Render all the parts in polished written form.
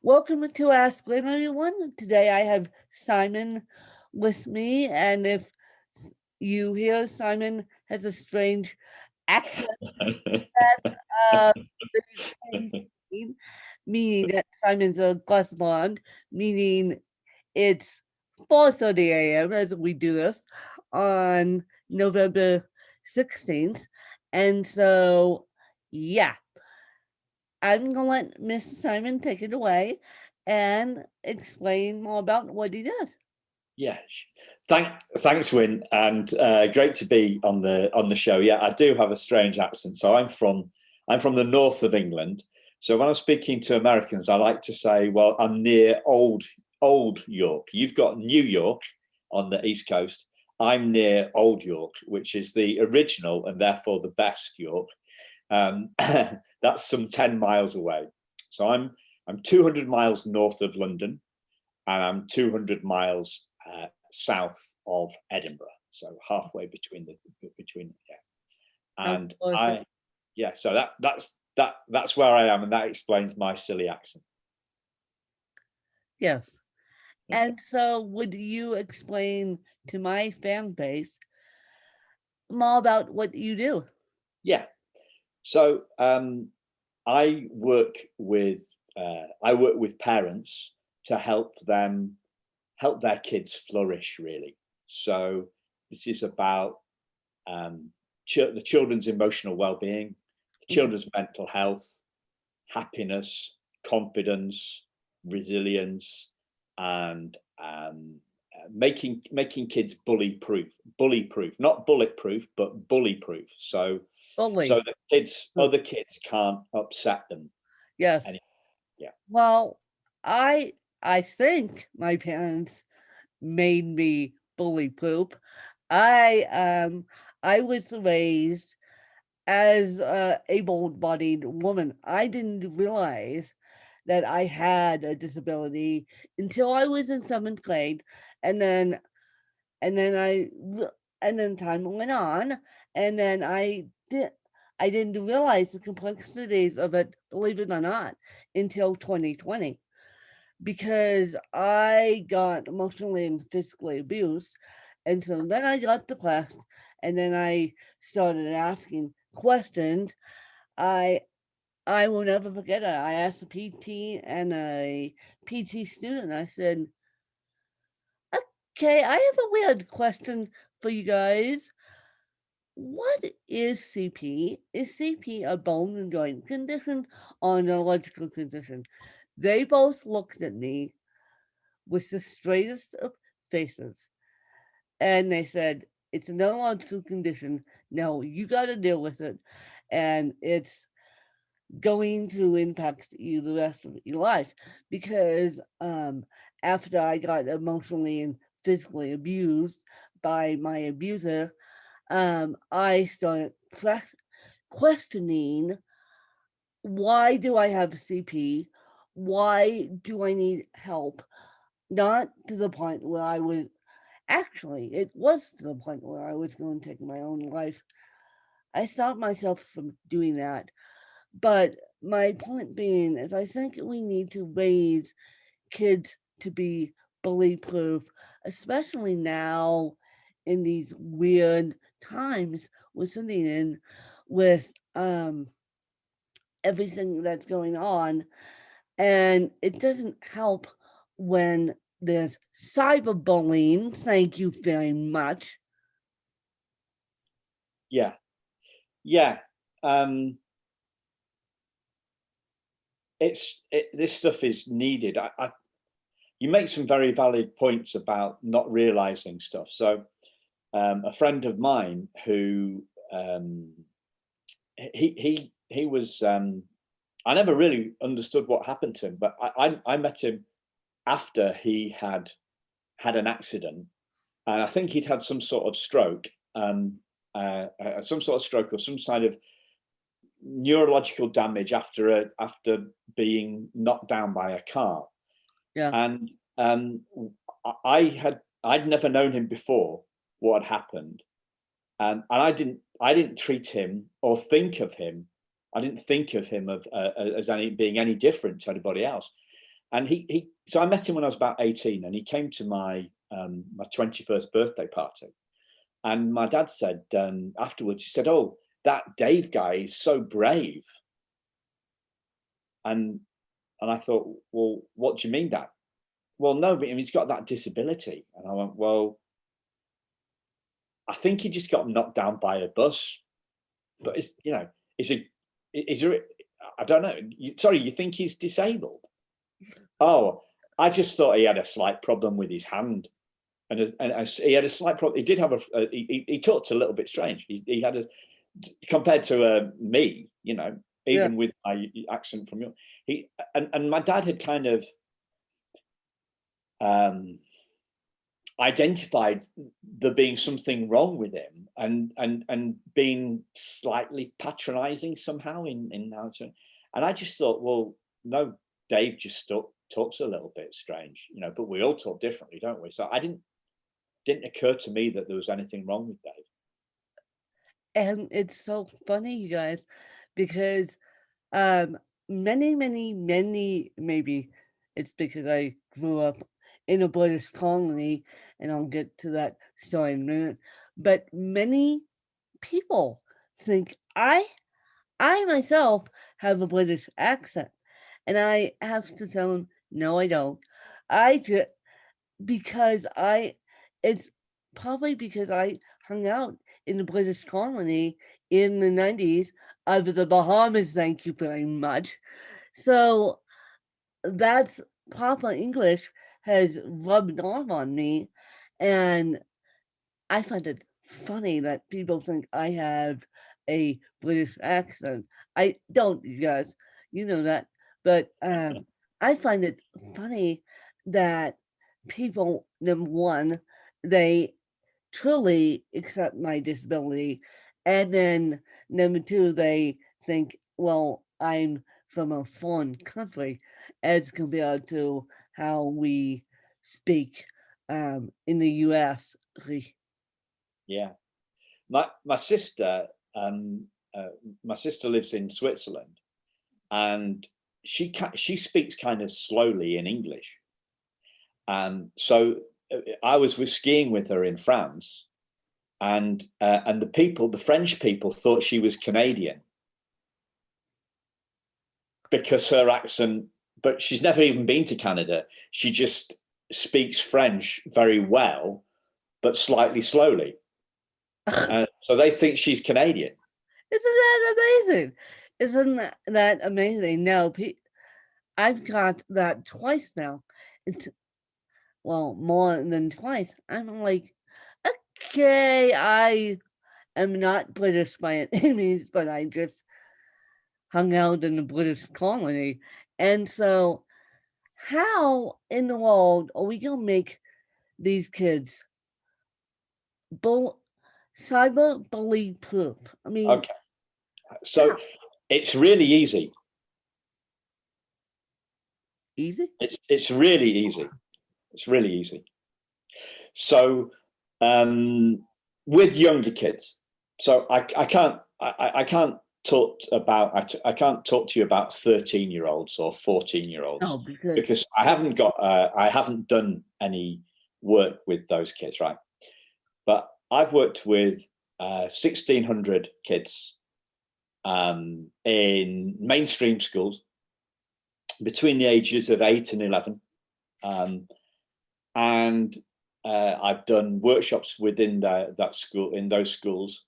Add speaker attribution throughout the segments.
Speaker 1: Welcome to Ask Glenn, everyone. Today I have Simon with me, and if you hear Simon has a strange accent, uh, that he's playing, meaning that Simon's a glass blonde, meaning it's 4:30 a.m. as we do this on November 16th. And so, yeah, I'm gonna let Mr. Simon take it away and explain more about what he does.
Speaker 2: Yeah, thanks, Win, and great to be on the show. Yeah, I do have a strange accent, so I'm from the north of England. So when I'm speaking to Americans, I like to say, "Well, I'm near old York. You've got New York on the East Coast. I'm near Old York, which is the original and therefore the best York. That's some 10 miles away. So I'm 200 miles north of London, and I'm 200 miles south of Edinburgh, so halfway between yeah. And I yeah, so that's where I am, and that explains my silly accent.
Speaker 1: Yes.
Speaker 2: Yeah.
Speaker 1: And so, would you explain to my fan base more about what you do?
Speaker 2: Yeah. So I work with parents to help their kids flourish, really. So this is about the children's emotional well-being, the
Speaker 1: Mhm.
Speaker 2: children's mental health, happiness, confidence, resilience, and making kids bully proof, not bulletproof, but bully proof. So
Speaker 1: Fully.
Speaker 2: that other kids can't upset them
Speaker 1: Yes.
Speaker 2: anymore. Yeah.
Speaker 1: Well, I I think my parents made me bully poop. I um I was raised as a able-bodied woman. I didn't realize that I had a disability until I was in seventh grade, and then and then and then time went on, and then I didn't realize the complexities of it, believe it or not, until 2020, because I got emotionally and physically abused. And so then I got depressed, and then I started asking questions. I I will never forget it. I asked a PT and a PT student. I said, "Okay, I have a weird question for you guys. What is CP? Is CP a bone and joint condition or a neurological condition?" They both looked at me with the straightest of faces, and they said, "It's a neurological condition. No, you got to deal with it, and it's going to impact you the rest of your life." Because after I got emotionally and physically abused by my abuser, I started questioning, why do I have CP? Why do I need help? Not to the point where I was, actually, it was to the point where I was going to take my own life. I stopped myself from doing that. But my point being is, I think we need to raise kids to be bully proof, especially now in these weird times we're sitting in with everything that's going on. And it doesn't help when there's cyberbullying. Thank you very much.
Speaker 2: Yeah. Yeah. Um, this stuff is needed. You make some very valid points about not realizing stuff. So a friend of mine who he was I never really understood what happened to him, but I met him after he had an accident, and I think he'd had some sort of stroke, or some kind of neurological damage after being knocked down by a car.
Speaker 1: Yeah.
Speaker 2: And I'd never known him before what had happened, and I didn't treat him or think of him. I didn't think of him as being any different to anybody else. And so I met him when I was about 18, and he came to my 21st birthday party. And my dad said afterwards, he said, "Oh, that Dave guy is so brave." And I thought, "Well, what do you mean, Dad?" "Well, no, but he's got that disability." And I went, "Well, I think he just got knocked down by a bus. But is there? I don't know. Sorry, you think he's disabled?" "Oh, I just thought he had a slight problem with his hand." And he had a slight problem. He did have he talked a little bit strange. He had compared to me, even with my accent from York. And my dad had kind of identified there being something wrong with him, and being slightly patronizing somehow in how to. And I just thought, well, no, Dave just talks a little bit strange, but we all talk differently, don't we? So I didn't occur to me that there was anything wrong with Dave.
Speaker 1: And it's so funny, you guys, because many, many, many, maybe it's because I grew up in a British colony, and I'll get to that story in a minute. But many people think I myself have a British accent, and I have to tell them, no, I don't. I just because it's probably because I hung out in the British colony in the 90s of the Bahamas, thank you very much. So that's Papa English has rubbed off on me, and I find it funny that people think I have a British accent. I don't, you guys, you know that. But I find it funny that people, number one, they truly accept my disability. And then number two, they think, well, I'm from a foreign country as compared to how we speak in the US.
Speaker 2: Yeah, my sister my sister lives in Switzerland, and she speaks kind of slowly in English. So I was skiing with her in France, and the French people thought she was Canadian because her accent. But she's never even been to Canada. She just speaks French very well, but slightly slowly. So they think she's Canadian.
Speaker 1: Isn't that amazing? Isn't that amazing? No, I've got that twice now. It's well, more than twice. I'm like, okay, I am not British by any means, but I just hung out in the British colony. And so, how in the world are we gonna make these kids bull cyber bully proof? I mean,
Speaker 2: Okay, so it's really easy.
Speaker 1: easy?
Speaker 2: It's really easy. It's really easy. So with younger kids, so I can't talk to you about 13-year-olds or 14-year-olds
Speaker 1: No, because
Speaker 2: because I haven't done any work with those kids, right? But I've worked with 1,600 kids in mainstream schools between the ages of 8 and 11. And I've done workshops within that school, in those schools,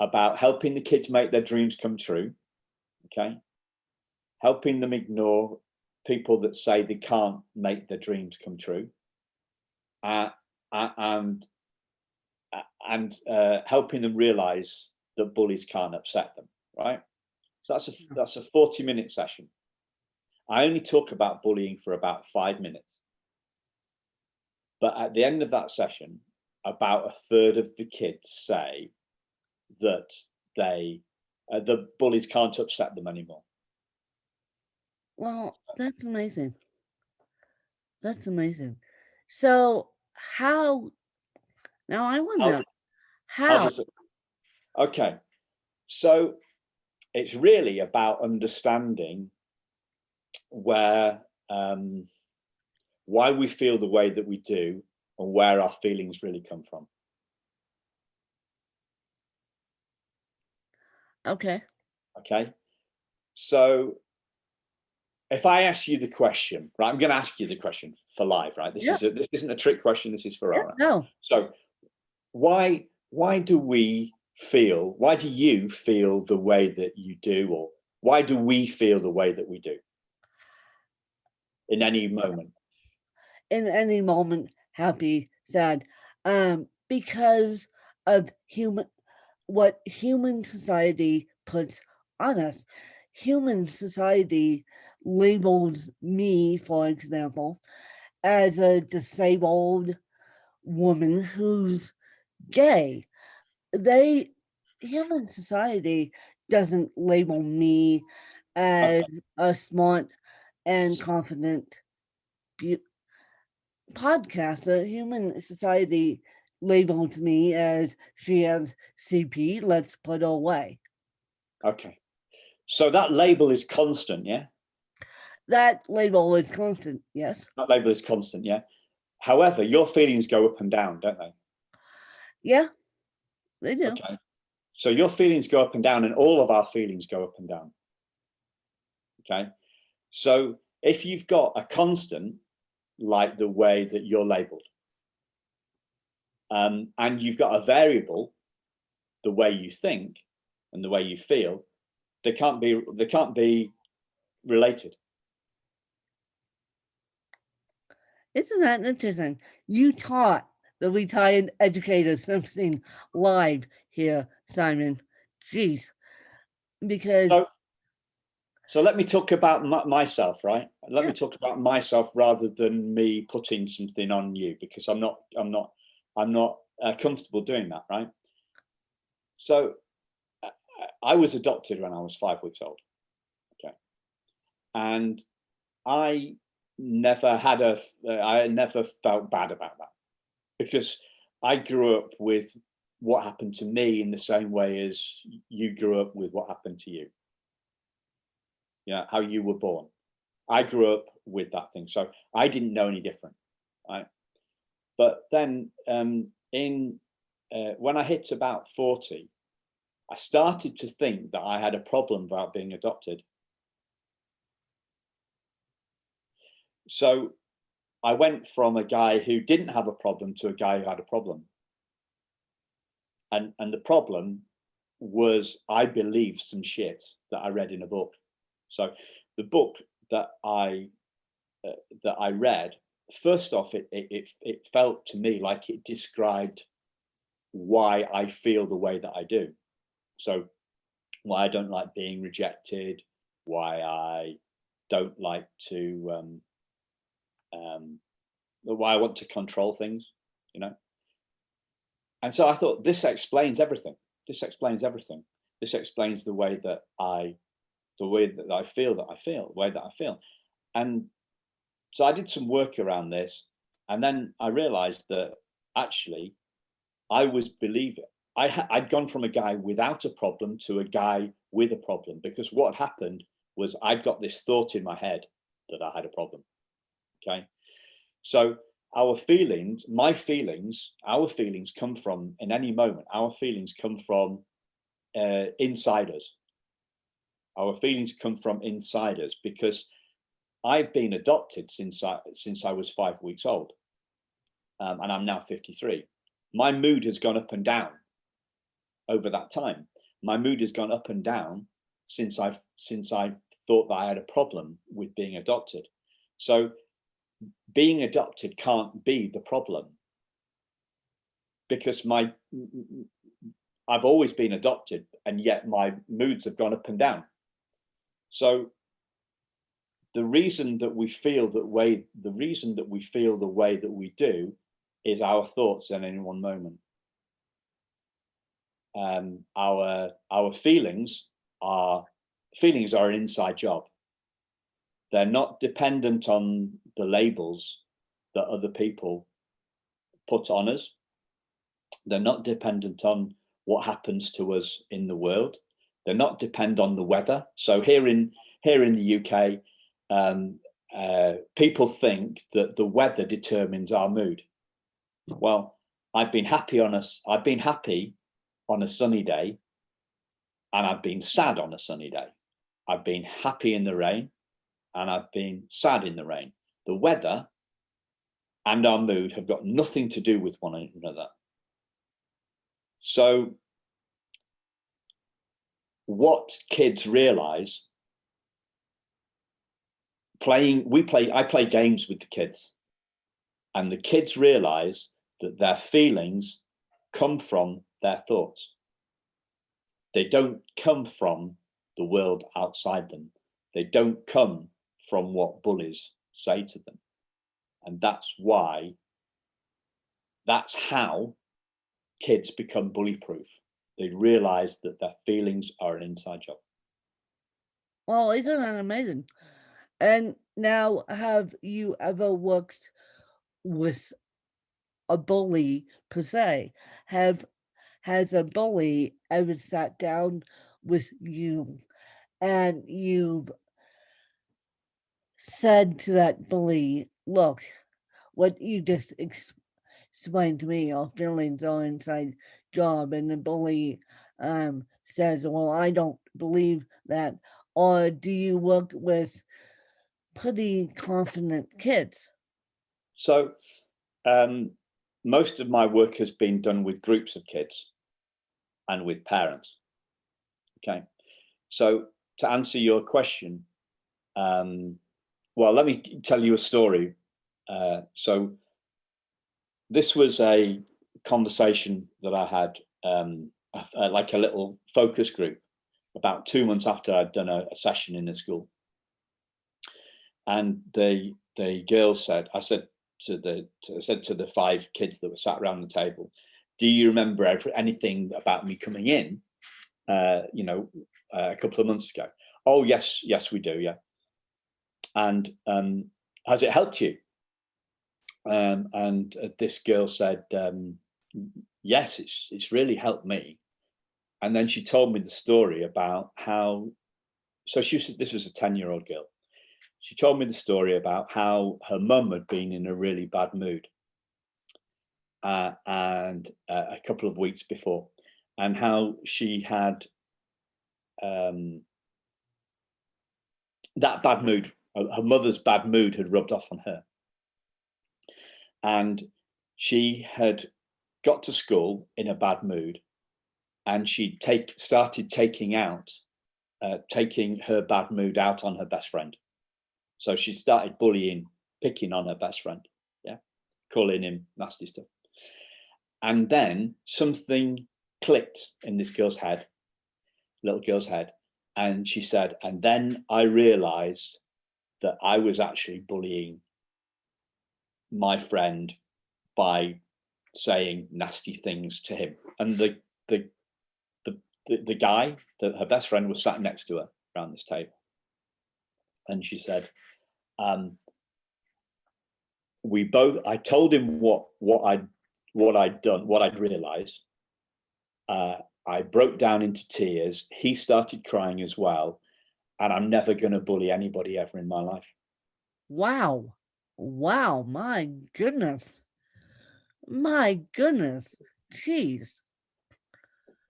Speaker 2: about helping the kids make their dreams come true. Okay, helping them ignore people that say they can't make their dreams come true, and helping them realize that bullies can't upset them. Right. So that's a 40-minute session. I only talk about bullying for about 5 minutes. But at the end of that session, about a third of the kids say that the bullies can't upset them anymore.
Speaker 1: well, that's amazing. That's amazing. So how now I want to know
Speaker 2: How
Speaker 1: how.
Speaker 2: does it? Okay, so it's really about understanding where why we feel the way that we do and where our feelings really come from.
Speaker 1: Okay.
Speaker 2: Okay. So if I ask you the question, right, I'm going to ask you the question for live, right? This isn't a trick question. This is for
Speaker 1: Yeah,
Speaker 2: Ara.
Speaker 1: no.
Speaker 2: So why do you feel the way that you do, or why do we feel the way that we do in any moment?
Speaker 1: In any moment, happy, sad, because of what human society puts on us. Human society labels me, for example, as a disabled woman who's gay. Human society doesn't label me as
Speaker 2: Okay.
Speaker 1: a smart and confident podcaster. Human society labels me as she has CP, let's put her away.
Speaker 2: Okay. So that label is constant, yeah?
Speaker 1: That label is constant, yes.
Speaker 2: That label is constant, yeah? However, your feelings go up and down, don't they?
Speaker 1: Yeah, they do.
Speaker 2: Okay. So your feelings go up and down, and all of our feelings go up and down. Okay. So if you've got a constant, like the way that you're labeled, and you've got a variable, the way you think and the way you feel, they can't be related.
Speaker 1: Isn't that interesting? You taught the retired educator something live here, Simon. Jeez. Because,
Speaker 2: So let me talk about myself, right? Let
Speaker 1: yeah,
Speaker 2: me talk about myself rather than me putting something on you, because I'm not comfortable doing that, right? So I was adopted when I was 5 weeks old, okay, and I I never felt bad about that, because I grew up with what happened to me in the same way as you grew up with what happened to you. Yeah, how you were born. I grew up with that thing, so I didn't know any different, right? But then, in when I hit about 40, I started to think that I had a problem about being adopted. So I went from a guy who didn't have a problem to a guy who had a problem, and the problem was I believed some shit that I read in a book. So the book that I read, first off, it felt to me like it described why I feel the way that I do. So why I don't like being rejected, why I don't like to, why I want to control things, you know. And so I thought, this explains everything. This explains everything. This explains the way that I feel, the way that I feel. And so I did some work around this, and then I realized that actually I was believing I'd gone from a guy without a problem to a guy with a problem, because what happened was I'd got this thought in my head that I had a problem. Okay. So our feelings, our feelings come from, in any moment, our feelings come from inside us. Our feelings come from inside us, because I've been adopted since I was 5 weeks old, and I'm now 53. My mood has gone up and down over that time. My mood has gone up and down since I thought that I had a problem with being adopted. So being adopted can't be the problem, because I've always been adopted, and yet my moods have gone up and down. So the reason that we feel the way that we do is our thoughts in any one moment. Our feelings are an inside job. They're not dependent on the labels that other people put on us. They're not dependent on what happens to us in the world. They're not dependent on the weather. So here in the UK, people think that the weather determines our mood. Well, I've been happy on a sunny day, and I've been sad on a sunny day. I've been happy in the rain, and I've been sad in the rain. The weather and our mood have got nothing to do with one another. So what kids realize, I play games with the kids, and the kids realize that their feelings come from their thoughts. They don't come from the world outside them. They don't come from what bullies say to them. And that's how kids become bully proof. They realize that their feelings are an inside job.
Speaker 1: Well, isn't that amazing? And now, have you ever worked with a bully per se? Has a bully ever sat down with you and you've said to that bully, look, what you just explained to me, your feelings are inside job, and the bully says, well, I don't believe that. Or do you work with pretty confident kids?
Speaker 2: So most of my work has been done with groups of kids and with parents. Okay, so to answer your question, well, let me tell you a story. So this was a conversation that I had, like a little focus group, about 2 months after I'd done a session in the school. And the girls said, I said to the 5 kids that were sat around the table, do you remember anything about me coming in, a couple of months ago? Oh, yes, we do, yeah. And has it helped you? And this girl said, yes, it's really helped me. And then she told me the story about how, so this was a 10-year-old girl. She told me the story about how her mum had been in a really bad mood and a couple of weeks before, and how she had that bad mood, her mother's bad mood had rubbed off on her. And she had got to school in a bad mood, and she started taking her bad mood out on her best friend. So she started picking on her best friend, yeah, calling him nasty stuff. And then something clicked in this little girl's head, and she said, and then I realized that I was actually bullying my friend by saying nasty things to him. And the guy, her best friend, was sat next to her around this table. And she said, I told him what I'd done, what I'd realized. I broke down into tears. He started crying as well. And I'm never going to bully anybody ever in my life.
Speaker 1: Wow. My goodness. Jeez.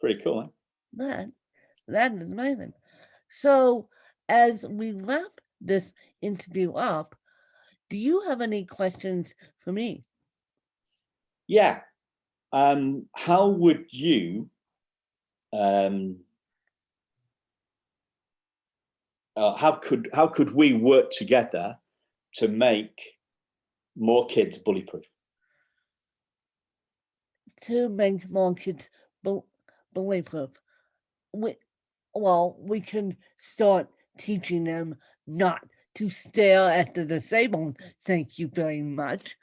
Speaker 2: Pretty cool, eh?
Speaker 1: That is amazing. So, as we wrap this interview up, do you have any questions for me?
Speaker 2: Yeah. How would you how could we work together to make more kids bully proof?
Speaker 1: To make more kids bully proof, we can start teaching them not to stare at the disabled. Thank you very much.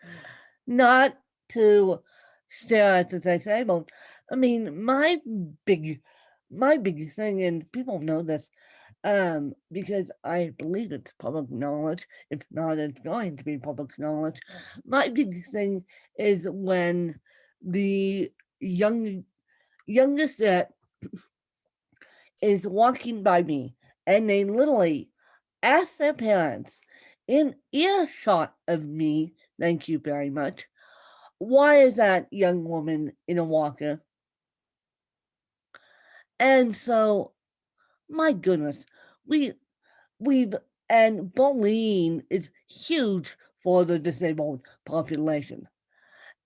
Speaker 1: Not to stare at the disabled. I mean, my big thing, and people know this, because I believe it's public knowledge. If not, it's going to be public knowledge. My big thing is when the youngest that is walking by me and they literally ask their parents in earshot of me, thank you very much. Why is that young woman in a walker? And so, my goodness, we we've and bullying is huge for the disabled population.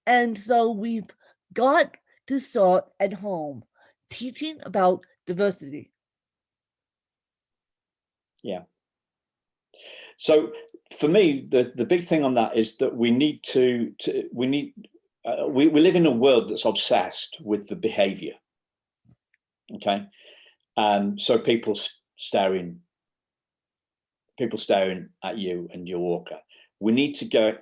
Speaker 1: And so we've got to start at home teaching about diversity.
Speaker 2: Yeah. So for me, the big thing on that is that we need we live in a world that's obsessed with the behavior. Okay. So staring at you and your walker. We need to go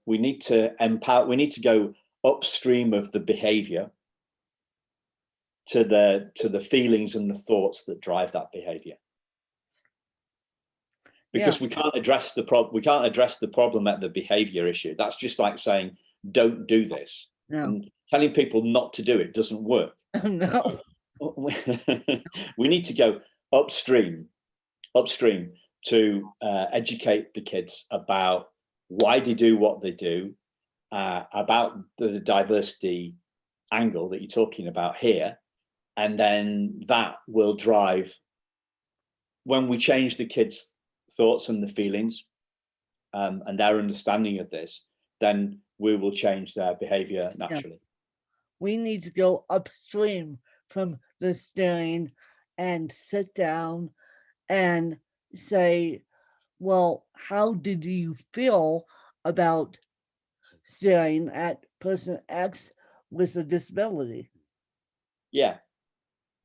Speaker 2: we need to empower, we need to go upstream of the behavior to the feelings and the thoughts that drive that behavior. Because
Speaker 1: Yeah.
Speaker 2: we can't address the problem at the behavior issue. That's just like saying, don't do this.
Speaker 1: No.
Speaker 2: And telling people not to do it doesn't work.
Speaker 1: No.
Speaker 2: We need to go upstream to educate the kids about why they do what they do, about the diversity angle that you're talking about here. And then that will drive, when we change the kids' thoughts and the feelings and their understanding of this, then we will change their behavior naturally.
Speaker 1: We need to go upstream from the staring and sit down and say, well, how did you feel about staring at person X with a disability?
Speaker 2: Yeah.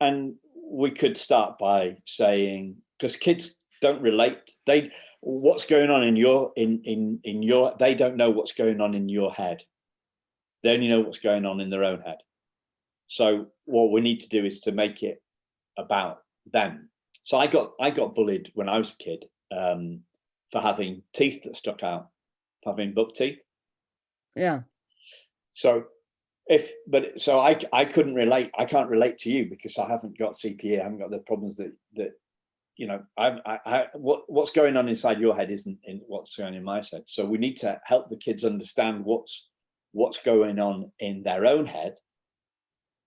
Speaker 2: And we could start by saying, because kids don't relate, what's going on in your they don't know what's going on in your head. They only know what's going on in their own head. So what we need to do is to make it about them. So I got bullied when I was a kid for having teeth that stuck out, having buck teeth.
Speaker 1: Yeah.
Speaker 2: So I couldn't relate. I can't relate to you because I haven't got CPA. I haven't got the problems that you know. What's going on inside your head isn't in what's going on in my head. So we need to help the kids understand what's going on in their own head,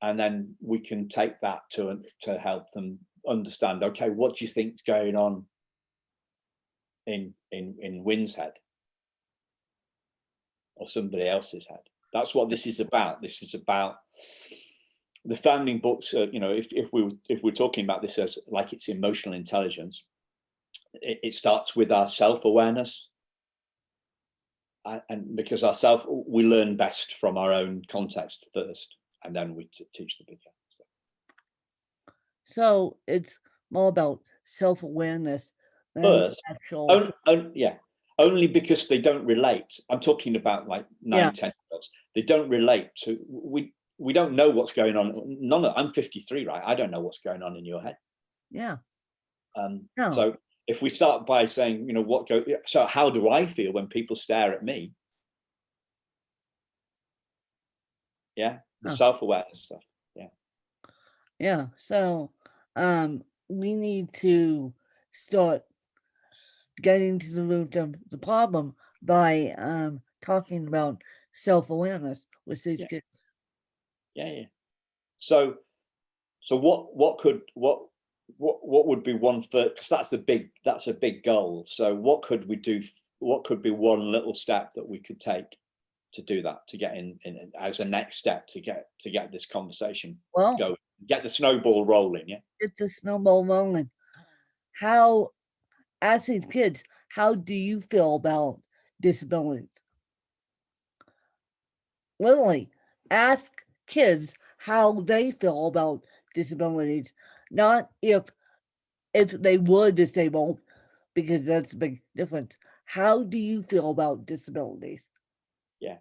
Speaker 2: and then we can take that to help them understand. Okay, what do you think's going on in Wynn's head or somebody else's head? That's what this is about. This is about the founding books. You know, if we're talking about this as like it's emotional intelligence, it starts with our self-awareness, and because we learn best from our own context first, and then we teach the bigger.
Speaker 1: So it's more about self-awareness than
Speaker 2: First,
Speaker 1: actual.
Speaker 2: yeah, only because they don't relate. I'm talking about like 9, 10 year olds. They don't relate to, we don't know what's going on. I'm 53, right? I don't know what's going on in your head.
Speaker 1: Yeah.
Speaker 2: So if we start by saying, you know, so how do I feel when people stare at me? Yeah, the self-awareness stuff. Yeah.
Speaker 1: Yeah. So we need to start getting to the root of the problem by talking about self-awareness with these kids.
Speaker 2: Yeah. So what would be one first, because that's a big goal. So what could we do? What could be one little step that we could take to do that, to get in as a next step to get this conversation going, get the snowball rolling? Yeah.
Speaker 1: Get the snowball rolling. How, as these kids, how do you feel about disabilities? Literally, ask kids how they feel about disabilities, not if they were disabled, because that's a big difference. How do you feel about disabilities?
Speaker 2: Yeah.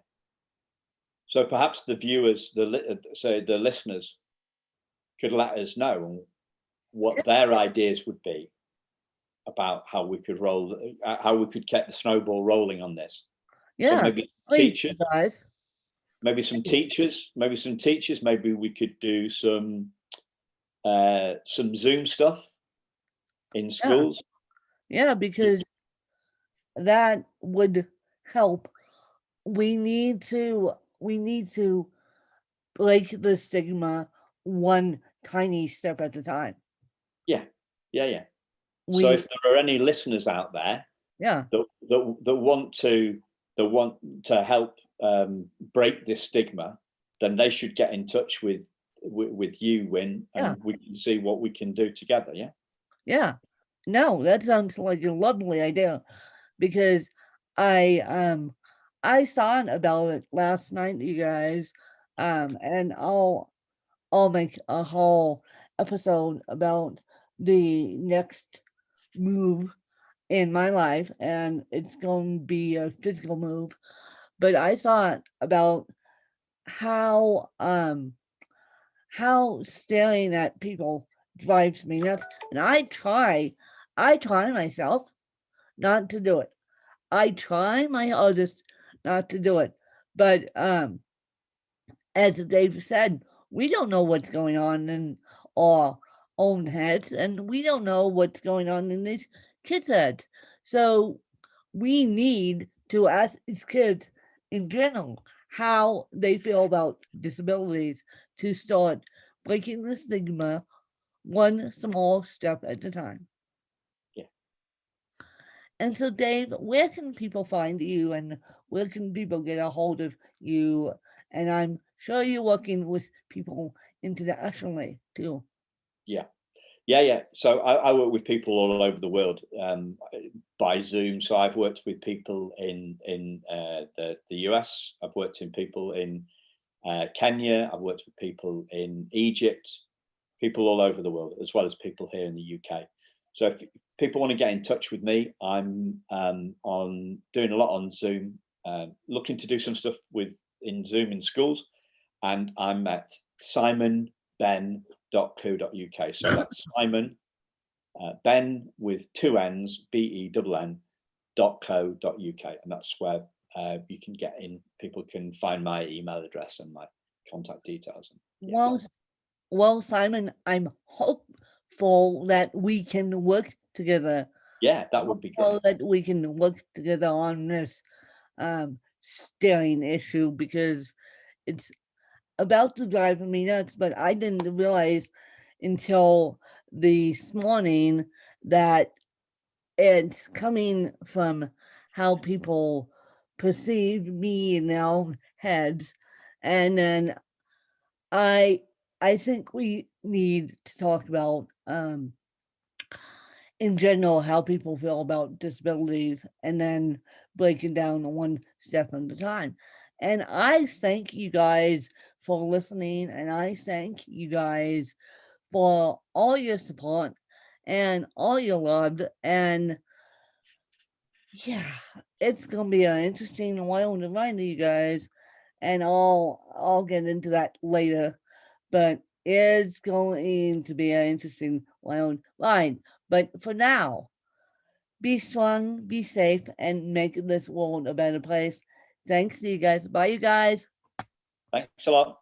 Speaker 2: So perhaps the viewers, the listeners, could let us know what their ideas would be about how we could how we could get the snowball rolling on this.
Speaker 1: Yeah,
Speaker 2: so maybe
Speaker 1: please,
Speaker 2: teachers,
Speaker 1: guys.
Speaker 2: maybe some teachers, maybe we could do some Zoom stuff in schools.
Speaker 1: Yeah, because that would help. We need to break the stigma one tiny step at a time.
Speaker 2: Yeah, yeah. So
Speaker 1: We
Speaker 2: if there are any listeners out there
Speaker 1: yeah,
Speaker 2: that want to help break this stigma, then they should get in touch with you, Win,
Speaker 1: yeah,
Speaker 2: and we can see what we can do together. Yeah.
Speaker 1: yeah. No, that sounds like a lovely idea because I um I thought about it last night, you guys. And I'll make a whole episode about the next move in my life, and it's going to be a physical move. But I thought about how staring at people drives me nuts, and I try myself not to do it. I try my hardest not to do it, but as Dave said, we don't know what's going on in our own heads, and we don't know what's going on in these kids' heads. So we need to ask these kids in general how they feel about disabilities to start breaking the stigma one small step at a time.
Speaker 2: Yeah.
Speaker 1: And so, Dave, where can people find you and where can people get a hold of you? And I'm sure you're working with people internationally too.
Speaker 2: Yeah. Yeah. So I work with people all over the world by Zoom. So I've worked with people in the US. I've worked in people in Kenya. I've worked with people in Egypt. People all over the world, as well as people here in the UK. So if people want to get in touch with me, I'm on doing a lot on Zoom, looking to do some stuff in Zoom in schools, and I'm at simonbenn.co.uk. So that's Simon Ben with two N's, BENN.co.uk, and that's where you can get in. People can find my email address and my contact details. And, yeah.
Speaker 1: Well, Simon, I'm hopeful that we can work together.
Speaker 2: Yeah, that would be great.
Speaker 1: Hopeful that we can work together on this staring issue because it's about to drive me nuts, but I didn't realize until this morning that it's coming from how people perceive me in their own heads. And then I I think we need to talk about in general how people feel about disabilities and then break it down one step at a time. And I thank you guys for listening, and I thank you guys for all your support and all your love. And yeah, it's gonna be an interesting wild ride to you guys, and I'll get into that later. But it's going to be an interesting wild ride. But for now, be strong, be safe, and make this world a better place. Thanks to you guys. Bye, you guys.
Speaker 2: Thanks a lot.